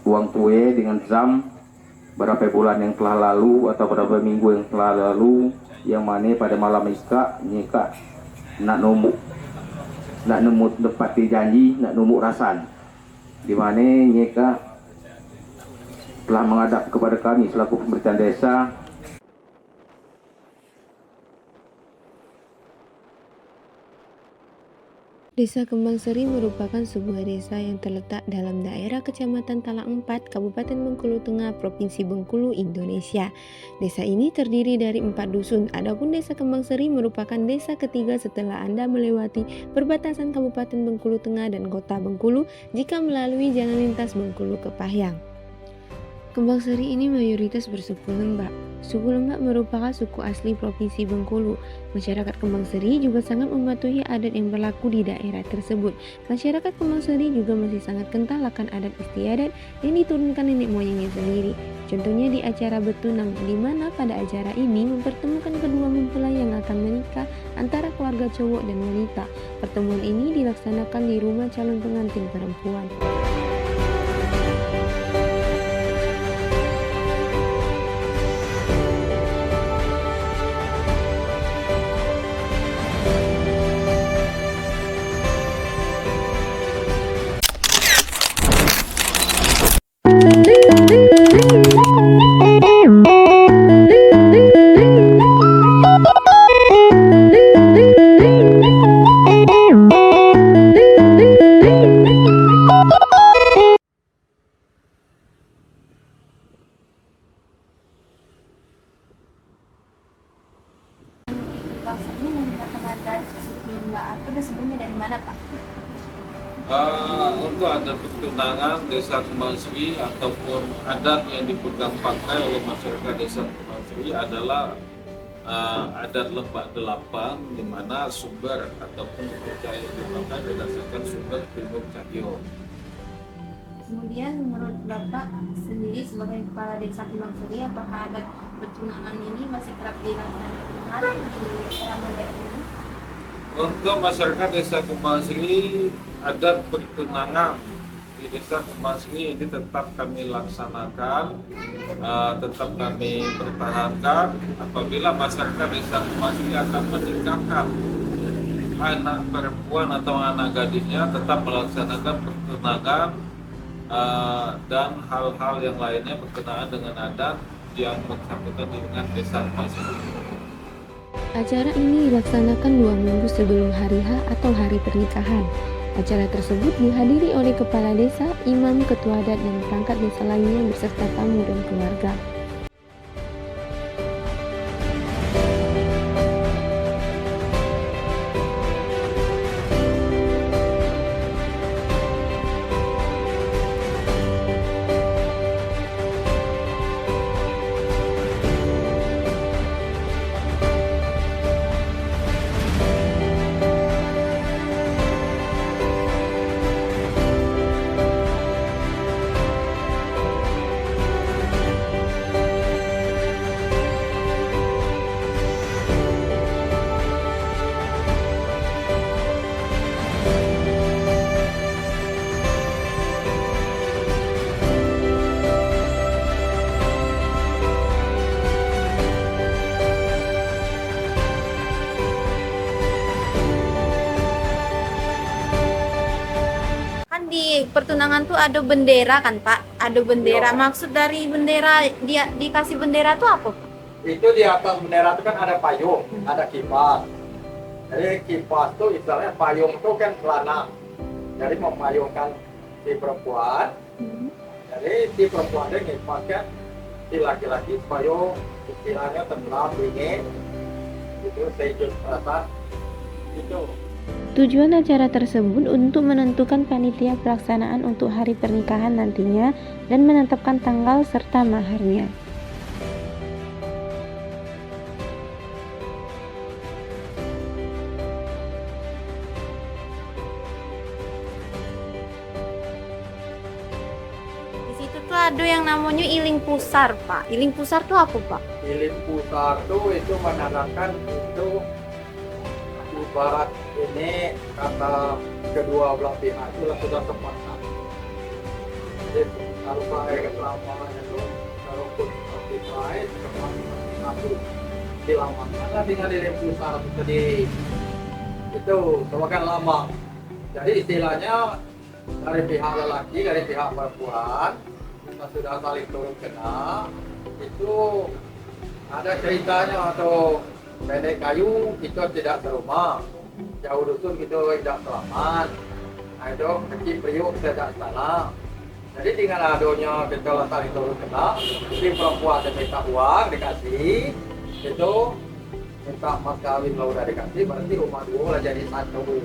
uang kue dengan jam berapa bulan yang telah lalu atau berapa minggu yang telah lalu, yang mana pada malam iska nyeka nak nemu tepati janji nak nemu rasan, di mana nyeka telah menghadap kepada kami selaku pemerintahan desa. Desa Kembang Seri merupakan sebuah desa yang terletak dalam daerah Kecamatan Talang 4, Kabupaten Bengkulu Tengah, Provinsi Bengkulu, Indonesia. Desa ini terdiri dari 4 dusun. Adapun Desa Kembang Seri merupakan desa ketiga setelah Anda melewati perbatasan Kabupaten Bengkulu Tengah dan Kota Bengkulu jika melalui jalan lintas Bengkulu ke Pahyang. Kembang Seri ini mayoritas bersuku Lembak. Suku Lembak merupakan suku asli Provinsi Bengkulu. Masyarakat Kembang Seri juga sangat mematuhi adat yang berlaku di daerah tersebut. Masyarakat Kembang Seri juga masih sangat kental akan adat istiadat yang diturunkan nenek moyangnya sendiri. Contohnya di acara Betunang, di mana pada acara ini mempertemukan kedua mempelai yang akan menikah antara keluarga cowok dan wanita. Pertemuan ini dilaksanakan di rumah calon pengantin perempuan. Maksudnya menggunakan adat Mbak itu udah sebelumnya dari mana Pak? Untuk adat pertunangan Desa Kembang Seri ataupun adat yang dipegang pakai oleh masyarakat Desa Kembang Seri adalah adat Lembak Delapan, di mana sumber ataupun kepercayaan dipakai berdasarkan sumber Timur Cahyo. Kemudian menurut Bapak sendiri sebagai kepala Desa Kembang Seri, apakah adat pertunangan ini masih kerap dilaksanakan di era modern ini? Untuk masyarakat Desa Kembang Seri, adat pertunangan di Desa Kembang Seri ini tetap kami laksanakan, tetap kami pertahankan. Apabila masyarakat Desa Kembang Seri akan menikahkan anak perempuan atau anak gadisnya, tetap melaksanakan pertunangan dan hal-hal yang lainnya berkenaan dengan adat yang bersangkutan dengan Desa Kembang Seri. Acara ini dilaksanakan 2 minggu sebelum hari H atau hari pernikahan. Acara tersebut dihadiri oleh kepala desa, imam, ketua adat, dan perangkat desa lainnya beserta tamu dan keluarga. Di pertunangan tuh ada bendera kan Pak? Ada bendera. Maksud dari bendera, dia dikasih bendera tuh apa Pak? Itu di atas bendera itu kan ada payung, ada kipas. Jadi kipas tuh istilahnya payung itu kan celana. Jadi mempayungkan si perempuan. Jadi si perempuan dia ngipaskan si laki-laki payung, istilahnya tenggelam dingin. Itu sejuk perasaan. Itu. Tujuan acara tersebut untuk menentukan panitia pelaksanaan untuk hari pernikahan nantinya dan menetapkan tanggal serta maharnya. Di situ tuh ada yang namanya iling pusar Pak. Iling pusar tuh apa Pak? Lilin pusar tuh itu menandakan itu ibarat ini kata kedua belah pihak itu sudah sepakat. Jadi Kalau pakai kelama itu kalau pun pakai satu dilamakan dengan diri pusat tadi itu semakin lama. Jadi istilahnya dari pihak lelaki, dari pihak perempuan kita sudah saling turun kena, itu ada ceritanya atau pendek kayu itu tidak serumah, jauh dusun itu tidak selamat. Nah, itu kecil priuk tidak salah. Jadi dengan adanya kita saling turun kena, si perempuan minta uang dikasih, itu minta mas kawin lo udah dikasih, berarti rumah dua lah jadi satu.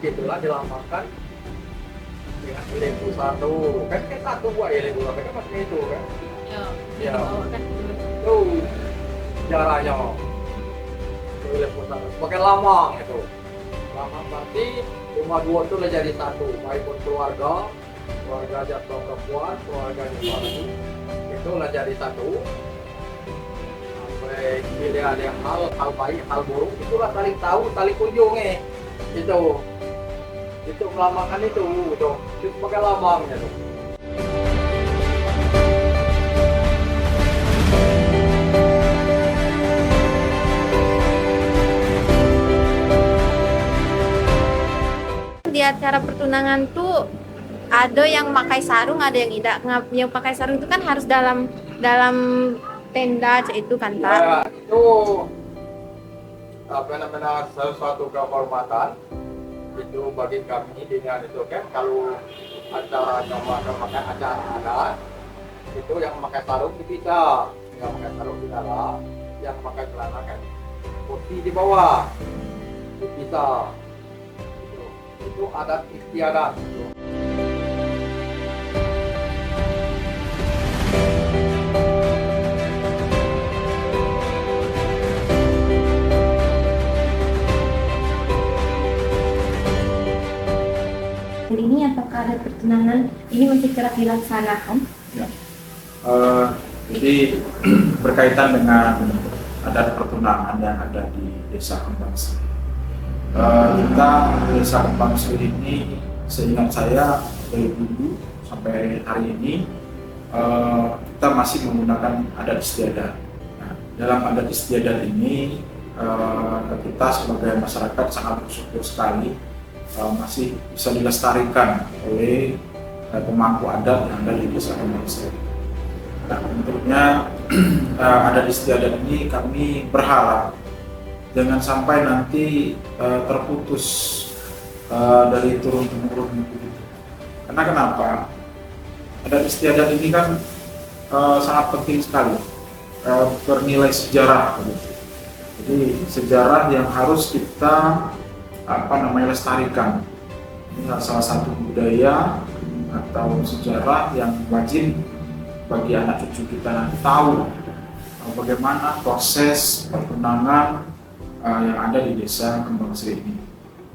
Itulah dilamakan dengan lembu satu, kan satu buah ya lembu kan masih itu kan. Ya. Itu caranya. Itu lembu satu. Pakai lamang itu. Lamang berarti rumah dua itu lah jadi satu, baik pun keluarga jatuh perempuan, keluarga laki, itu lah jadi satu. Sampai bila ada hal baik, hal buruk, itulah saling tahu, saling kunjungi. Itu melamakan itu sebagai lamangnya tuh. Di acara pertunangan tuh ada yang pakai sarung, ada yang tidak. Yang pakai sarung itu kan harus dalam tenda itu kan, Pak? Ya, itu apa namanya sesuatu kehormatan itu bagi kami dengan itu kan. Kalau acara makan acara adat itu yang pakai sarung bisa, yang pakai sarung di dalam, yang pakai celana kan kursi di bawah itu bisa. Itu adat istiadat itu. Ini apakah ada pertunangan ini masih kerap dilaksanakan? Ya. Jadi berkaitan dengan adat pertunangan yang ada di Desa Kembang Sri. Kita Desa Kembang Sri ini seingat saya dari dulu sampai hari ini kita masih menggunakan adat istiadat. Nah, dalam adat istiadat ini kita sebagai masyarakat sangat bersyukur sekali masih bisa dilestarikan oleh pemangku adat yang ada di Desa Kembang Sri. Nah, tentunya adat istiadat ini kami berharap jangan sampai nanti terputus dari turun temurun begitu. Karena kenapa? Adat istiadat ini kan sangat penting sekali, bernilai sejarah. Jadi sejarah yang harus kita lestarikan. Ini salah satu budaya atau sejarah yang wajib bagi anak cucu kita nanti tahu bagaimana proses pertunangan yang ada di Desa Kembang Sri ini.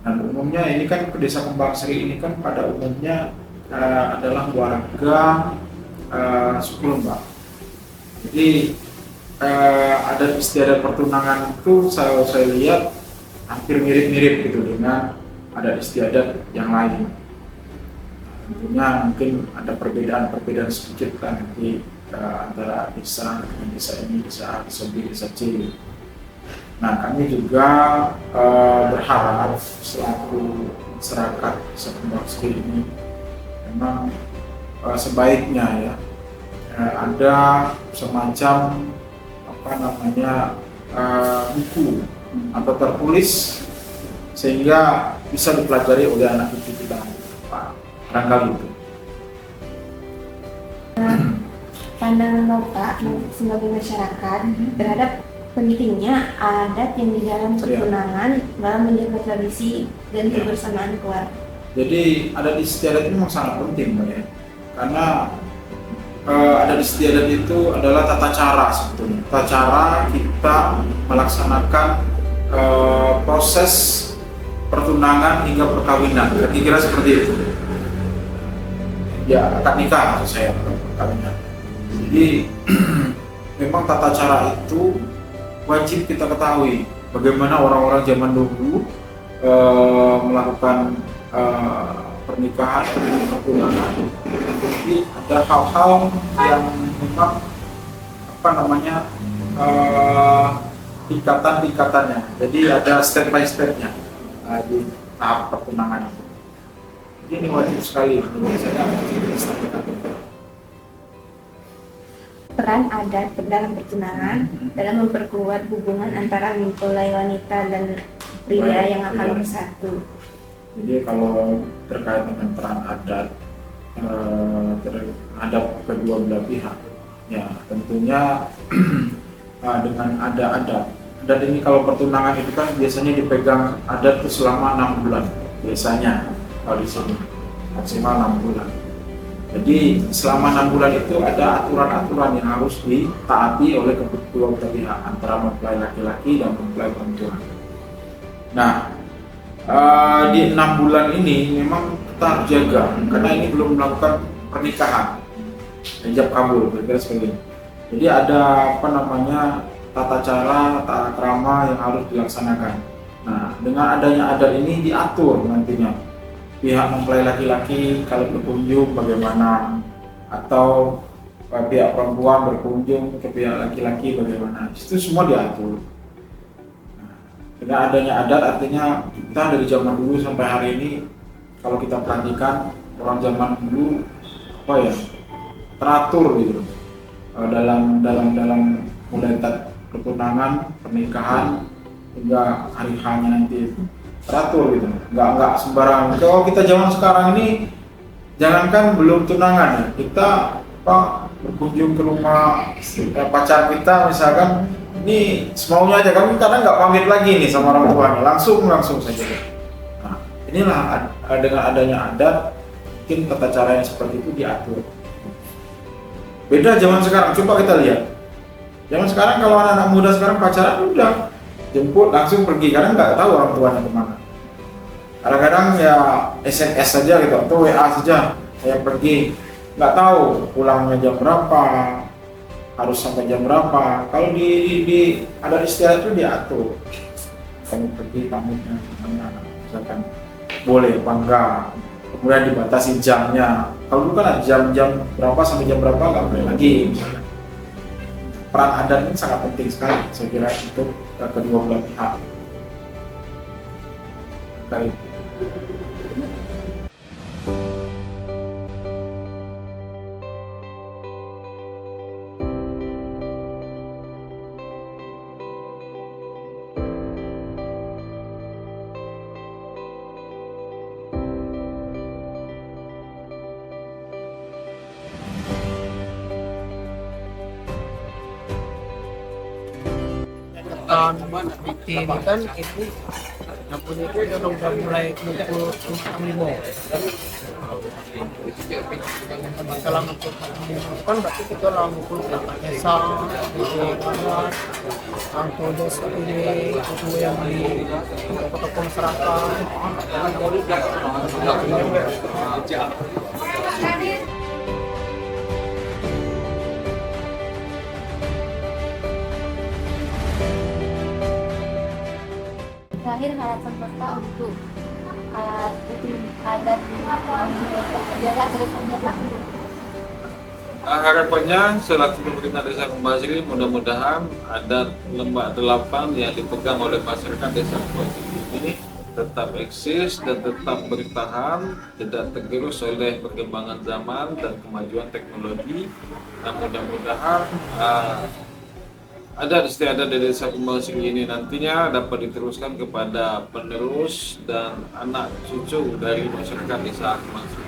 Dan umumnya ini kan Desa Kembang Sri ini kan pada umumnya adalah warga suku Lembah. Jadi adat istiadat pertunangan itu saya lihat hampir mirip-mirip gitu dengan adat istiadat yang lain. Tentunya mungkin ada perbedaan sedikit kan nanti antara desa dengan desa ini, desa A, desa B, desa C. Nah, kami juga berharap selaku masyarakat Desa Kembang Sri ini memang sebaiknya ya ada semacam buku atau tertulis sehingga bisa dipelajari oleh anak cucu kita, barangkali itu. Pandangan Bapak sebagai masyarakat terhadap pentingnya adat yang di dalam pertunangan dalam menjaga tradisi dan kebersamaan keluarga. Jadi adat istiadat ini memang sangat penting, Mbak, ya. Karena adat istiadat itu adalah tata cara sebetulnya. Tata cara kita melaksanakan proses pertunangan hingga perkawinan. Kira-kira seperti itu. Ya, akad nikah maksud saya, perkawinan. Jadi memang tata cara itu wajib kita ketahui. Bagaimana orang-orang zaman dulu melakukan pernikahan dan pertunangan. Jadi ada hal-hal yang memang apa namanya tingkatan-tingkatannya. Jadi ada step by stepnya di tahap pertunangan itu. Jadi ini wajib sekali menurut saya disampaikan. Peran adat dalam pertunangan dalam memperkuat hubungan antara mempelai wanita dan pria yang akan bersatu. Jadi kalau terkait dengan peran adat terhadap kedua belah pihak, ya tentunya dengan ada adat. Adat ini kalau pertunangan itu kan biasanya dipegang adat itu selama 6 bulan biasanya kalau di sini maksimal 6 bulan. Jadi selama 6 bulan itu ada aturan-aturan yang harus ditaati oleh kedua belah pihak antara mempelai laki-laki dan mempelai perempuan. Nah, di 6 bulan ini memang kita harus jaga karena ini belum melakukan pernikahan, ijab kabul, kira-kira seperti ini. Jadi ada apa namanya tata cara, tata krama yang harus dilaksanakan. Nah, dengan adanya adat ini diatur nantinya pihak mempelai laki-laki kalau berkunjung bagaimana, atau pihak perempuan berkunjung ke pihak laki-laki bagaimana. Itu semua diatur. Nah, dengan adanya adat artinya kita dari zaman dulu sampai hari ini kalau kita perhatikan orang zaman dulu apa ya teratur gitu dalam mulai pertunangan, pernikahan hingga hari hanya nanti teratur gitu, nggak sembarangan. Kalau kita zaman sekarang ini, jangankan belum tunangan ya, kita berkunjung ke rumah pacar kita misalkan, ini semaunya aja, kami kadang nggak pamit lagi nih sama orang tuanya, langsung saja. Nah, inilah dengan adanya adat, mungkin tata cara yang seperti itu diatur. Beda zaman sekarang, coba kita lihat. Zaman sekarang kalau anak-anak muda sekarang pacaran udah jemput langsung pergi, karena nggak tahu orang tuanya kemana. Kadang-kadang ya SMS saja gitu atau WA saja, saya pergi, nggak tahu pulangnya jam berapa, harus sampai jam berapa. Kalau di ada istilah itu diatur, kamu pergi pamitnya kemana, misalkan boleh apa enggak, kemudian dibatasi jamnya. Kalau dulu kan ada jam berapa sampai jam berapa nggak boleh lagi misalkan. Peran adat ini sangat penting sekali saya kira untuk kedua belah pihak. Baik. Ini kan itu yang punya itu udah mulai kumpul limo. Kalau ngumpul kan berarti kita lah ngumpul belakangnya sang, di kamar, angkut desa ini, itu yang di toko masyarakat. Terakhir harapan Bapak untuk adat jaga terus menjaga. Harapannya selaku pemerintah Desa Kembasri, mudah-mudahan adat Lembak 8 yang dipegang oleh masyarakat Desa Kembasri ini tetap eksis dan tetap bertahan, tidak tergerus oleh perkembangan zaman dan kemajuan teknologi. Dan mudah-mudahan adat istiadat dari Desa Kembasri ini nantinya dapat diteruskan kepada penerus dan anak cucu dari masyarakat Desa Kembasri.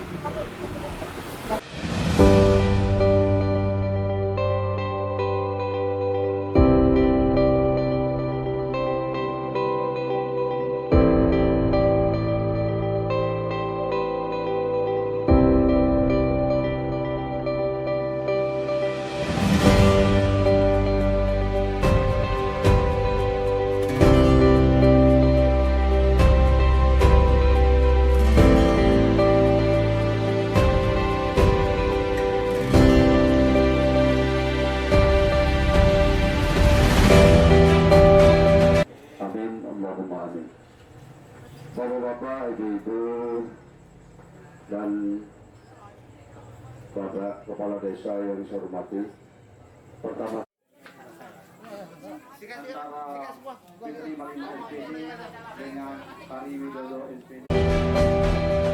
Bapak-bapak, ibu-ibu, dan Bapak Kepala Desa yang saya hormati. Pertama, antara Fitri Marina SPD dengan Ari Widodo SPD.